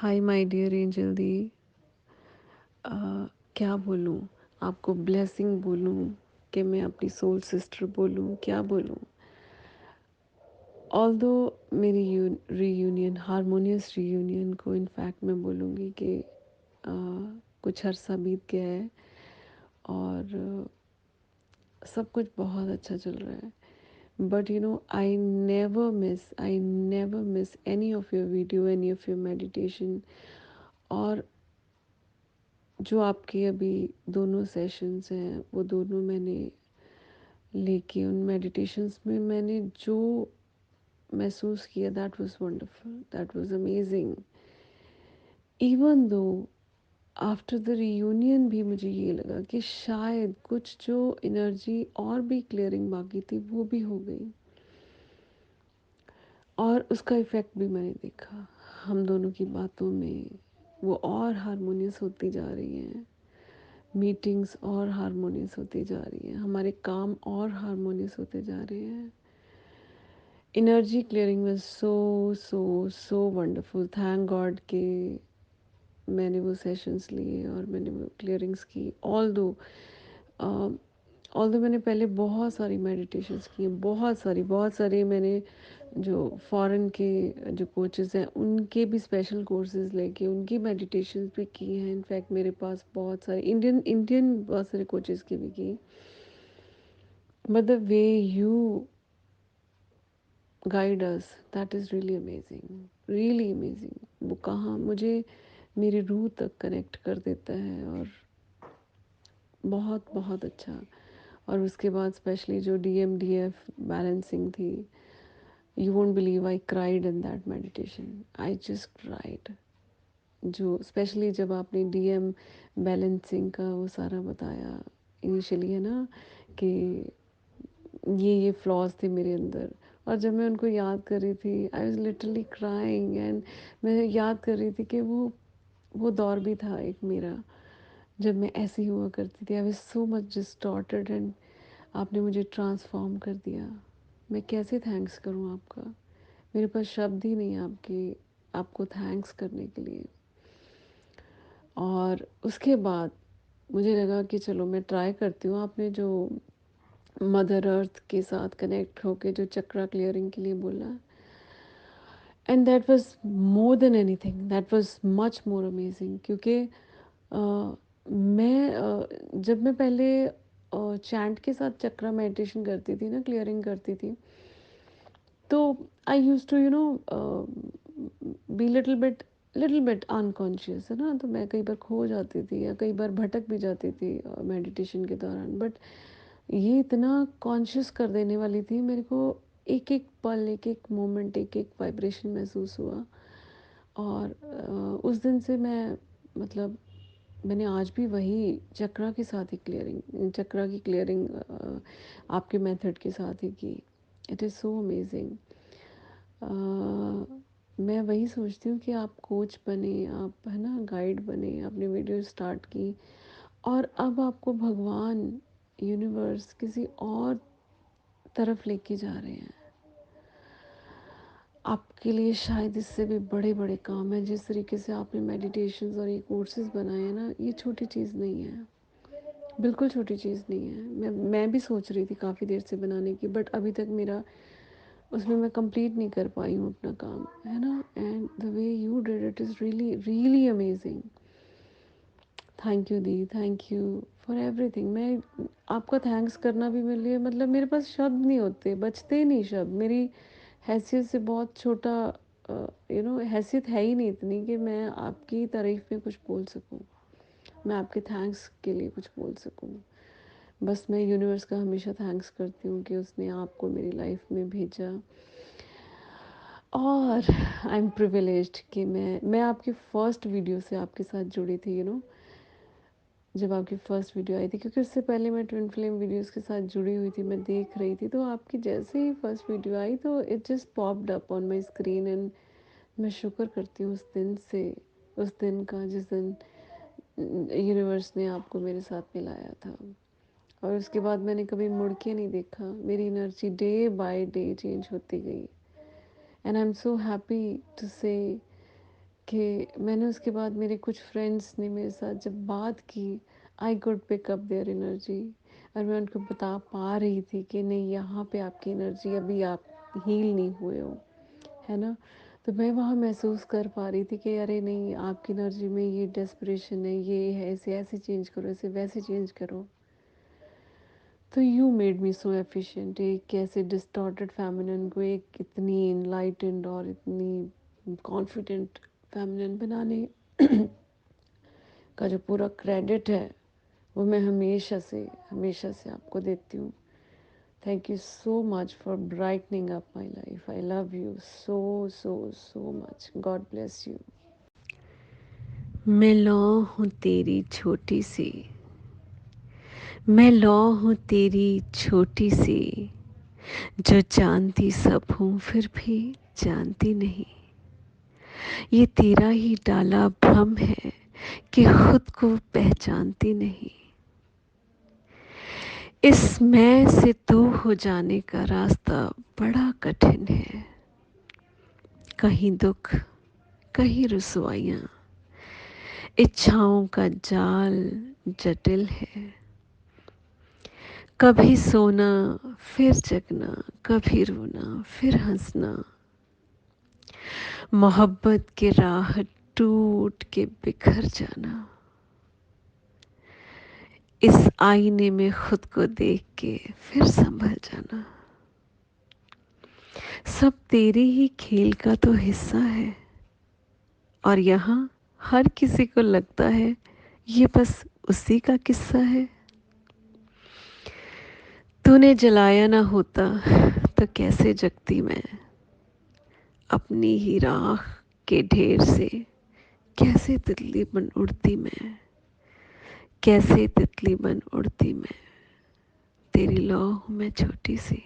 Hi my dear angel दी। अ, क्या बोलूँ आपको, ब्लेसिंग बोलूँ कि मैं अपनी सोल सिस्टर बोलूँ, क्या बोलूँ। ऑल्दो मेरी रीयूनियन, हारमोनियस रीयूनियन को इनफैक्ट मैं बोलूँगी कि कुछ अरसा बीत गया है और सब कुछ बहुत अच्छा चल रहा है। But you know, I never miss any of your video, any of your meditation. और जो आपके अभी दोनों सेशंस हैं वो दोनों मैंने लेके उन मेडिटेशंस में मैंने जो महसूस किया, that was wonderful, that was amazing. Even though after the reunion भी मुझे ये लगा कि शायद कुछ जो एनर्जी और भी क्लियरिंग बाकी थी वो भी हो गई, और उसका इफ़ेक्ट भी मैंने देखा हम दोनों की बातों में। वो और हारमोनियस होती जा रही हैं, मीटिंग्स और हारमोनियस होती जा रही हैं, हमारे काम और हारमोनियस होते जा रहे हैं। Energy clearing was so so so wonderful. Thank God कि मैंने वो सेशंस लिए और मैंने वो क्लियरिंग्स की। ऑल दो मैंने पहले बहुत सारी मेडिटेशंस की हैं, बहुत सारी मैंने जो फॉरेन के जो कोचेज़ हैं उनके भी स्पेशल कोर्सेज़ लेके उनकी मेडिटेशंस भी की हैं। इनफैक्ट मेरे पास बहुत सारे इंडियन इंडियन बहुत सारे कोचेज़ की भी की। But the way you guide us, that is really amazing, really amazing. वो कहाँ मुझे मेरी रूह तक कनेक्ट कर देता है, और बहुत बहुत अच्छा। और उसके बाद स्पेशली जो DMDF बैलेंसिंग थी, you won't believe I cried in that meditation, I just cried. जो स्पेशली जब आपने DM बैलेंसिंग का वो सारा बताया इनिशियली, है ना, कि ये फ्लॉज थे मेरे अंदर, और जब मैं उनको याद कर रही थी I was literally crying. And मैं याद कर रही थी कि वो दौर भी था एक मेरा जब मैं ऐसी हुआ करती थी। I was so much distorted, and आपने मुझे ट्रांसफॉर्म कर दिया। मैं कैसे थैंक्स करूं आपका, मेरे पास शब्द ही नहीं है आपको थैंक्स करने के लिए। और उसके बाद मुझे लगा कि चलो मैं ट्राई करती हूँ। आपने जो मदर अर्थ के साथ कनेक्ट होके जो चक्रा क्लियरिंग के लिए बोला, and that was more than anything, that was much more amazing. क्योंकि जब मैं पहले चैंट के साथ चक्रा मेडिटेशन करती थी ना, क्लियरिंग करती थी, तो I used to be little bit unconscious, है ना। तो मैं कई बार खो जाती थी या कई बार भटक भी जाती थी मेडिटेशन के दौरान। बट ये इतना कॉन्शियस कर देने वाली थी मेरे को। एक एक पल, एक एक मोमेंट, एक एक वाइब्रेशन महसूस हुआ। और उस दिन से मैं, मतलब मैंने आज भी वही चक्रा के साथ ही क्लियरिंग, चक्रा की क्लियरिंग आपके मेथड के साथ ही की। It is so amazing. मैं वही सोचती हूँ कि आप कोच बने, आप, है ना, गाइड बने, आपने वीडियो स्टार्ट की, और अब आपको भगवान, यूनिवर्स किसी और तरफ लेके जा रहे हैं। आपके लिए शायद इससे भी बड़े बड़े काम हैं। जिस तरीके से आपने मेडिटेशंस और ये कोर्सेज बनाए हैं ना, ये छोटी चीज़ नहीं है, बिल्कुल छोटी चीज़ नहीं है। मैं भी सोच रही थी काफ़ी देर से बनाने की, बट अभी तक मेरा उसमें मैं कंप्लीट नहीं कर पाई हूँ अपना काम, है ना। And the way you did it is really really amazing. Thank you the, thank you for everything. मैं आपका थैंक्स करना भी मेरे लिए, मतलब मेरे पास शब्द नहीं होते, बचते ही नहीं शब्द। मेरी हैसियत से बहुत छोटा, हैसियत है ही नहीं इतनी कि मैं आपकी तारीफ़ में कुछ बोल सकूं, मैं आपके थैंक्स के लिए कुछ बोल सकूं। बस मैं यूनिवर्स का हमेशा थैंक्स करती हूँ कि उसने आपको मेरी लाइफ में भेजा। और आई एम प्रिविलेज्ड कि मैं आपकी फ़र्स्ट वीडियो से आपके साथ जुड़ी थी, जब आपकी फ़र्स्ट वीडियो आई थी। क्योंकि उससे पहले मैं ट्विन फ्लेम वीडियोस के साथ जुड़ी हुई थी, मैं देख रही थी। तो आपकी जैसे ही फर्स्ट वीडियो आई तो it just popped up on my screen. And मैं शुक्र करती हूँ उस दिन से, उस दिन का जिस दिन यूनिवर्स ने आपको मेरे साथ मिलाया था। और उसके बाद मैंने कभी मुड़ के नहीं देखा। मेरी energy day by day change होती गई। And I am so happy to say कि मैंने उसके बाद मेरे कुछ फ्रेंड्स ने मेरे साथ जब बात की, I could pick up their energy, और मैं उनको बता पा रही थी कि नहीं, यहाँ पे आपकी एनर्जी, अभी आप हील नहीं हुए हो, है ना। तो मैं वहाँ महसूस कर पा रही थी कि अरे नहीं, आपकी एनर्जी में ये डेस्परेशन है, ये है, इसे ऐसे चेंज करो, इसे वैसे चेंज करो। तो you made me so efficient, एक ऐसे डिस्टॉर्टेड फेमिनिन को एक इतनी इनलाइटेंड और इतनी कॉन्फिडेंट फेमिनिन बनाने का जो पूरा क्रेडिट है वो मैं हमेशा से आपको देती हूँ। Thank you so much for brightening up my life. I love you so so so much. God bless you. मैं लौ हूँ तेरी छोटी सी, मैं लौ हूँ तेरी छोटी सी, जो जानती सब हूँ फिर भी जानती नहीं। ये तेरा ही डाला भ्रम है कि खुद को पहचानती नहीं। इस मैं से तू हो जाने का रास्ता बड़ा कठिन है। कहीं दुख, कहीं रुसवाइयाँ, इच्छाओं का जाल जटिल है। कभी सोना फिर जगना, कभी रोना फिर हंसना, मोहब्बत के राह टूट के बिखर जाना। इस आईने में खुद को देख के फिर संभल जाना। सब तेरे ही खेल का तो हिस्सा है, और यहाँ हर किसी को लगता है ये बस उसी का किस्सा है। तूने जलाया ना होता तो कैसे जगती मैं, अपनी ही राख के ढेर से कैसे तितली बन उड़ती मैं, कैसे तितली बन उड़ती मैं। तेरी लौ हूँ मैं छोटी सी।